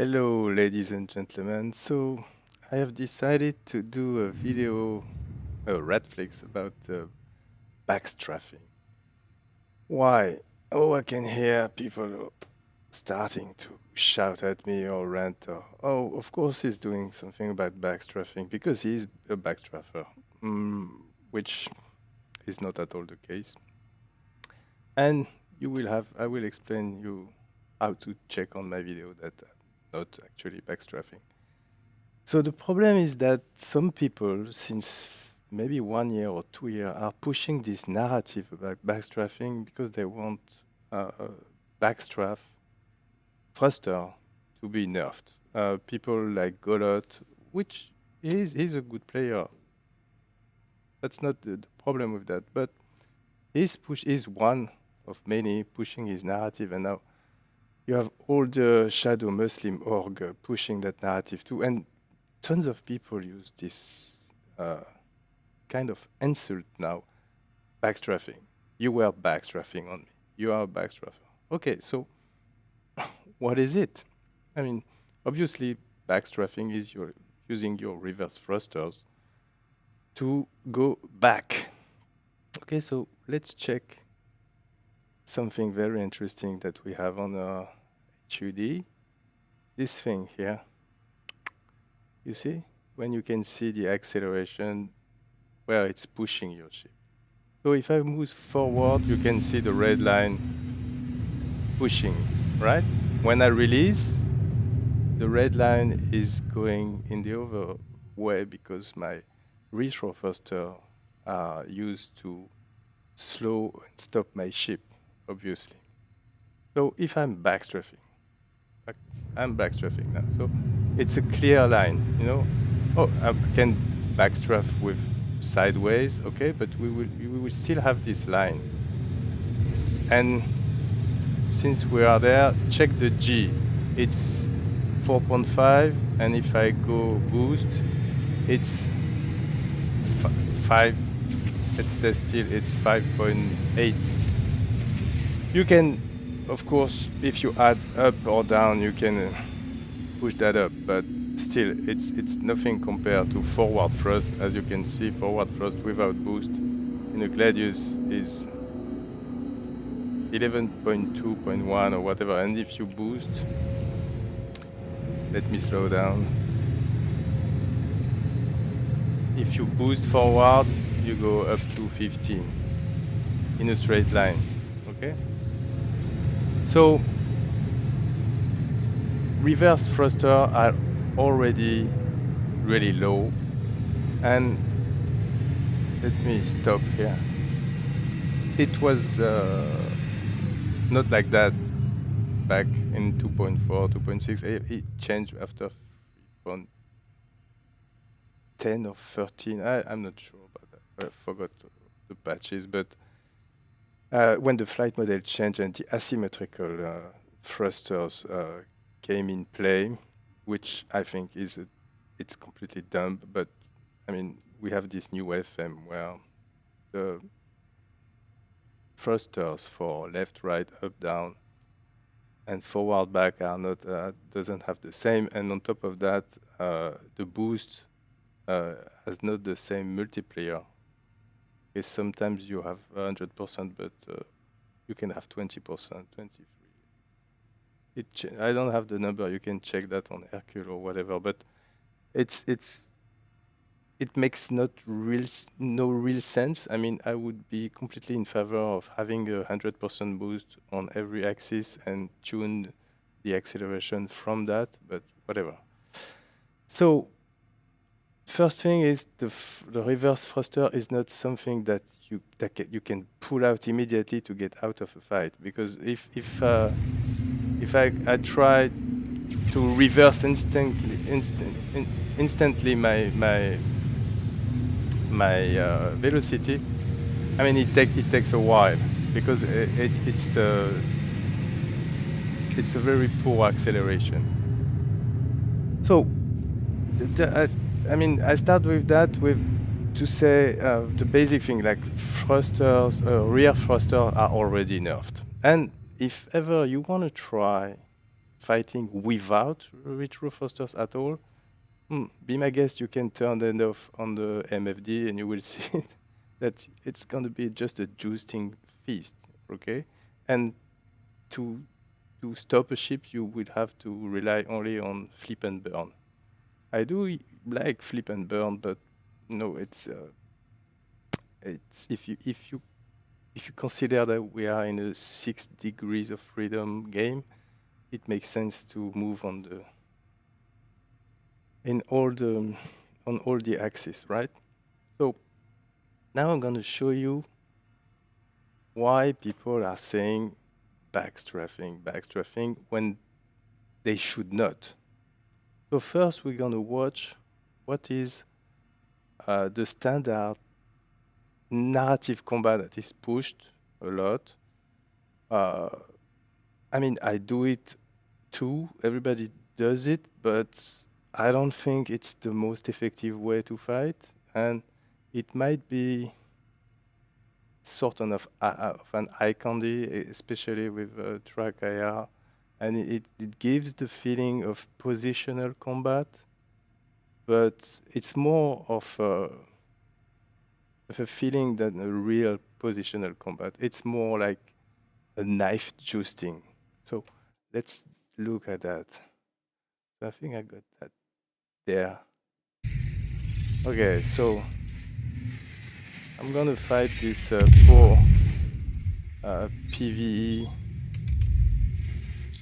Hello, ladies and gentlemen. So, I have decided to do a video, a Redflix about backstrafing. Why? Oh, I can hear people starting to shout at me or rant. Oh, of course he's doing something about backstrafing because he's a backstraffer, which is not at all the case. And I will explain you how to check on my video that I'm not actually backstrafing. So the problem is that some people, since maybe 1 year or 2 years, are pushing this narrative about backstrafing because they want backstraff thruster to be nerfed. People like Golot, which he's a good player. That's not the problem with that, but he's one of many pushing his narrative, and now you have all the shadow Muslim org pushing that narrative too, and tons of people use this kind of insult now. Backstrafing. You were backstrafing on me. You are a backstraffer. Okay, so what is it? I mean, obviously, backstrafing is your using your reverse thrusters to go back. Okay, so let's check something very interesting that we have on HUD. This thing here. You see? When you can see the acceleration where it's pushing your ship. So if I move forward, you can see the red line pushing, right? When I release, the red line is going in the other way because my retro thruster are used to slow and stop my ship, obviously. So if I'm backstrafing, I'm backstrafing now. So it's a clear line, you know. Oh, I can backstrafe with sideways, okay, but we will still have this line. And since we are there, check the G. It's 4.5, and if I go boost, it's 5. Let's say still it's 5.8. You can, of course, if you add up or down, you can push that up, but still, it's nothing compared to forward thrust. As you can see, forward thrust without boost in a Gladius is 11.2.1 or whatever. And if you boost, let me slow down. If you boost forward, you go up to 15 in a straight line. Okay? So, reverse thruster are already really low, and let me stop here. It was not like that back in 2.4, 2.6. It changed after 3.10 or 13. I'm not sure about that. I forgot the patches, but when the flight model changed and the asymmetrical thrusters came in play, which I think it's completely dumb. But I mean, we have this new FM where the thrusters for left, right, up, down, and forward, back are not doesn't have the same. And on top of that, the boost has not the same multiplier. Okay, sometimes you have 100%, but you can have 20%, 23. I don't have the number. You can check that on Hercule or whatever. But it makes no real sense. I mean, I would be completely in favor of having 100% boost on every axis and tune the acceleration from that. But whatever. So first thing is the reverse thruster is not something that you can pull out immediately to get out of a fight, because if I try to reverse instantly my velocity, I mean it takes a while because it's a very poor acceleration. So I mean, I start with that to say the basic thing, like thrusters, rear thrusters are already nerfed. And if ever you want to try fighting without retro thrusters at all, be my guest, you can turn that off on the MFD and you will see that it's going to be just a jousting feast, okay? And to to stop a ship, you would have to rely only on flip and burn. I do like flip and burn, but no, it's if you consider that we are in a 6 degrees of freedom game, it makes sense to move on the in all the on all the axes, right? So now I'm gonna show you why people are saying backstrafing when they should not. So first, we're gonna watch what is the standard narrative combat that is pushed a lot. Uh, I mean, I do it too. Everybody does it, but I don't think it's the most effective way to fight, and it might be sort of an eye candy, especially with track IR, and it gives the feeling of positional combat, but it's more of a feeling than a real positional combat. It's more like a knife jousting. So let's look at that. So I think I got that there. Okay, so I'm gonna fight this poor PvE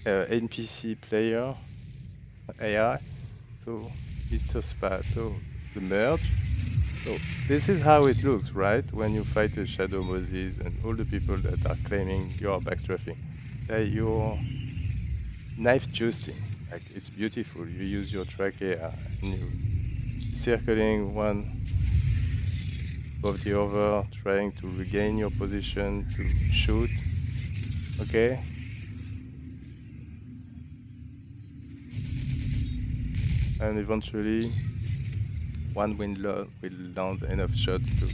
NPC player AI. So Mr. Spat. So the merge. So this is how it looks, right? When you fight a Shadow Moses and all the people that are claiming you are backstrafing. You're knife jousting. Like it's beautiful. You use your trachea and you circling one above the other, trying to regain your position to shoot. Okay. And eventually one will land enough shots to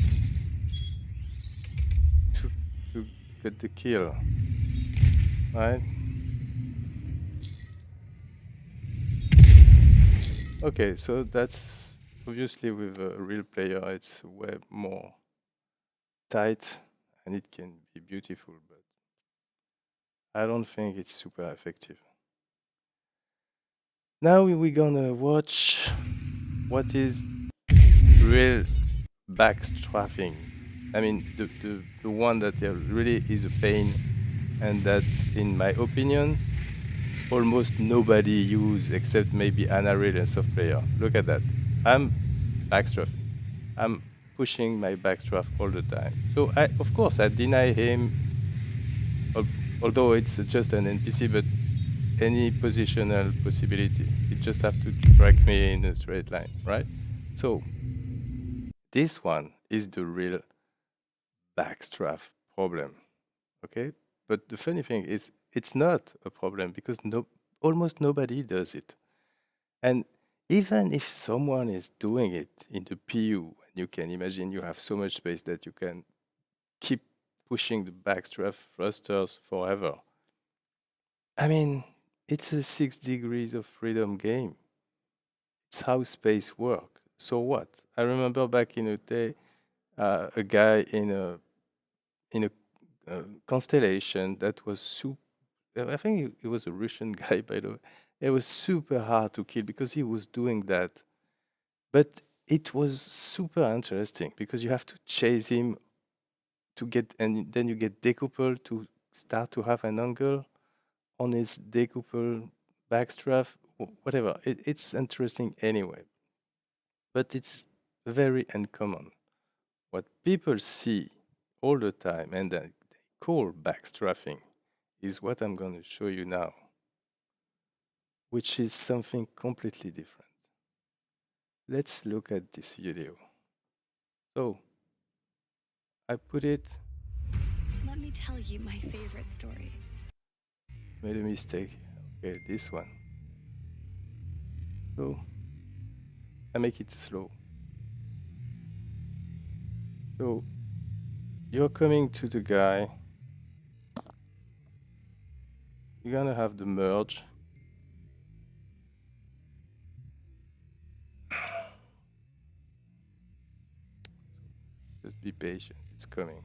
to get the kill. Right? Okay, so that's obviously with a real player, it's way more tight and it can be beautiful, but I don't think it's super effective. Now we're gonna watch what is real backstrafing. I mean, the one that really is a pain and that, in my opinion, almost nobody use except maybe Anaril and soft player. Look at that. I'm backstrafing. I'm pushing my backstrap all the time. So of course, I deny him, although it's just an NPC, but any positional possibility. It just have to track me in a straight line, right? So this one is the real backstrap problem, okay? But the funny thing is, it's not a problem because almost nobody does it. And even if someone is doing it in the PU, and you can imagine you have so much space that you can keep pushing the backstrap thrusters forever. I mean, it's a 6 degrees of freedom game. It's how space works. So what? I remember back in a day, a guy in a constellation that was super. I think he was a Russian guy, by the way. It was super hard to kill because he was doing that. But it was super interesting because you have to chase him to get, and then you get decoupled to start to have an angle on his decouple backstrap, whatever. It's interesting anyway, but it's very uncommon. What people see all the time and that they call backstrapping is what I'm going to show you now, which is something completely different. Let's look at this video. So I put it, Let me tell you my favorite story. made a mistake. Okay, this one. So I make it slow. So you're coming to the guy, you're gonna have the merge, Just be patient. It's coming.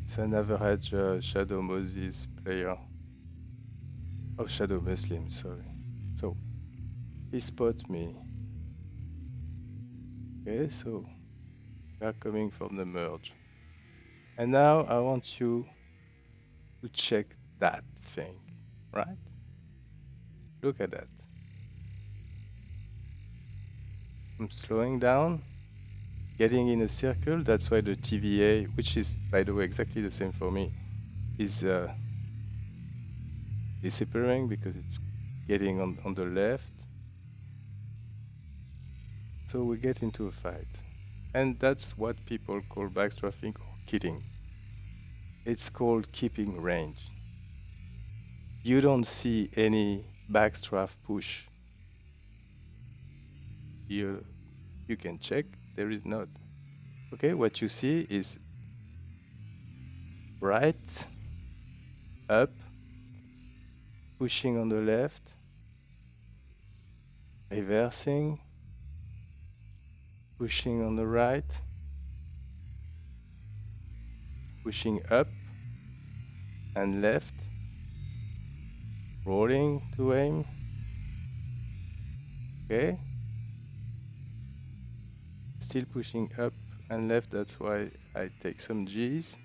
It's an average Shadow Moses player. Oh, Shadow Muslim, sorry. So he spot me. Okay, so we are coming from the merge. And now I want you to check that thing, right? Look at that. I'm slowing down, getting in a circle. That's why the TVA, which is, by the way, exactly the same for me, is disappearing because it's getting on the left. So we get into a fight. And that's what people call backstrafing or kidding. It's called keeping range. You don't see any backstrafe push. You, you can check, there is not. Okay, what you see is right, up, pushing on the left, reversing, pushing on the right, pushing up and left, rolling to aim. Okay, still pushing up and left. That's why I take some G's.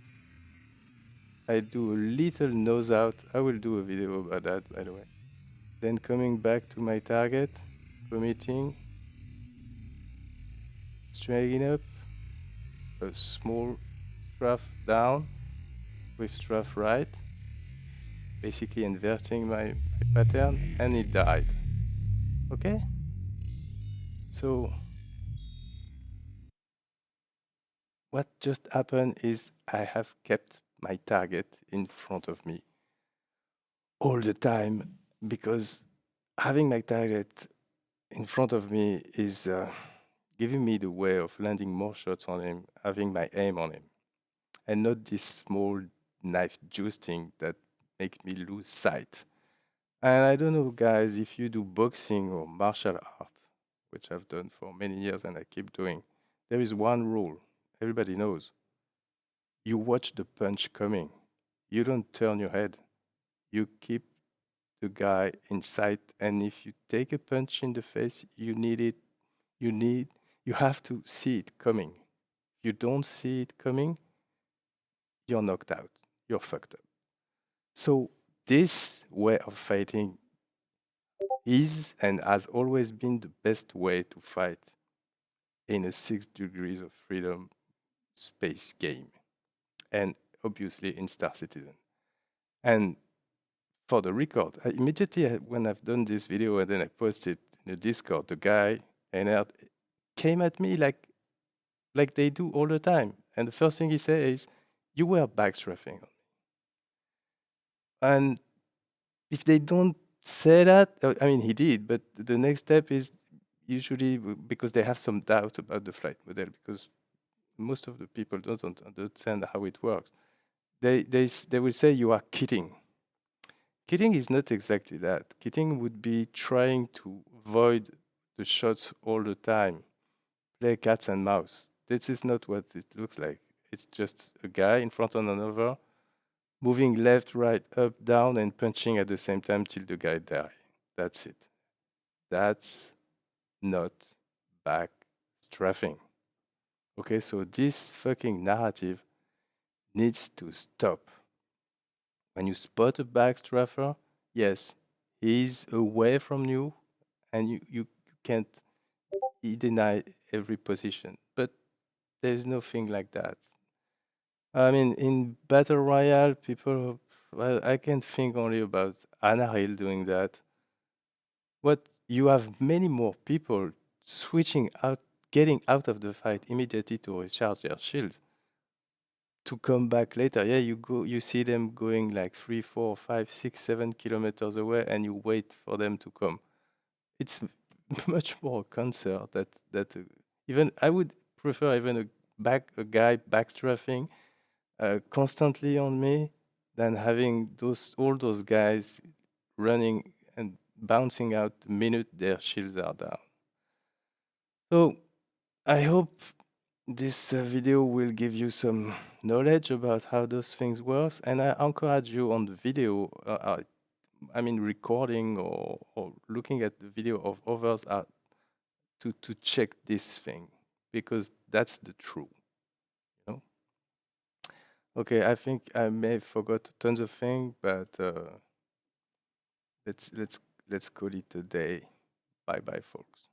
I do a little nose out. I will do a video about that, by the way. Then coming back to my target, committing, straightening up, a small strafe down with strafe right, basically inverting my pattern, and it died. Okay? So what just happened is I have kept my target in front of me all the time because having my target in front of me is giving me the way of landing more shots on him, having my aim on him, and not this small knife juicing that makes me lose sight. And I don't know, guys, if you do boxing or martial art, which I've done for many years and I keep doing, there is one rule everybody knows. You watch the punch coming. You don't turn your head. You keep the guy in sight. And if you take a punch in the face, you need it. You need, you have to see it coming. If you don't see it coming, you're knocked out. You're fucked up. So this way of fighting is and has always been the best way to fight in a 6 degrees of freedom space game, and obviously in Star Citizen. And for the record, immediately when I've done this video and then I posted in the Discord, the guy and came at me like they do all the time. And the first thing he said is, "You were backstrafing." And if they don't say that, I mean, he did, but the next step is usually because they have some doubt about the flight model, because most of the people don't understand how it works. They will say you are kidding. Kidding is not exactly that. Kidding would be trying to avoid the shots all the time, play cats and mouse. This is not what it looks like. It's just a guy in front of another, moving left, right, up, down, and punching at the same time till the guy die. That's it. That's not back strafing. Okay, so this fucking narrative needs to stop. When you spot a back straffer, yes, he's away from you and you can't deny every position. But there's nothing like that. I mean, in Battle Royale, people, well, I can think only about Anaril doing that. But you have many more people switching out, getting out of the fight immediately to recharge their shields to come back later. Yeah, you see them going like 3, 4, 5, 6, 7 kilometers away, and you wait for them to come. It's much more a concert that even I would prefer even a guy backstrafing constantly on me than having all those guys running and bouncing out the minute their shields are down. So I hope this video will give you some knowledge about how those things work, and I encourage you on the video, I mean recording or looking at the video of others, to check this thing, because that's the truth, you know. Okay, I think I may forgot tons of things, but let's let's let's call it a day. Bye bye, folks.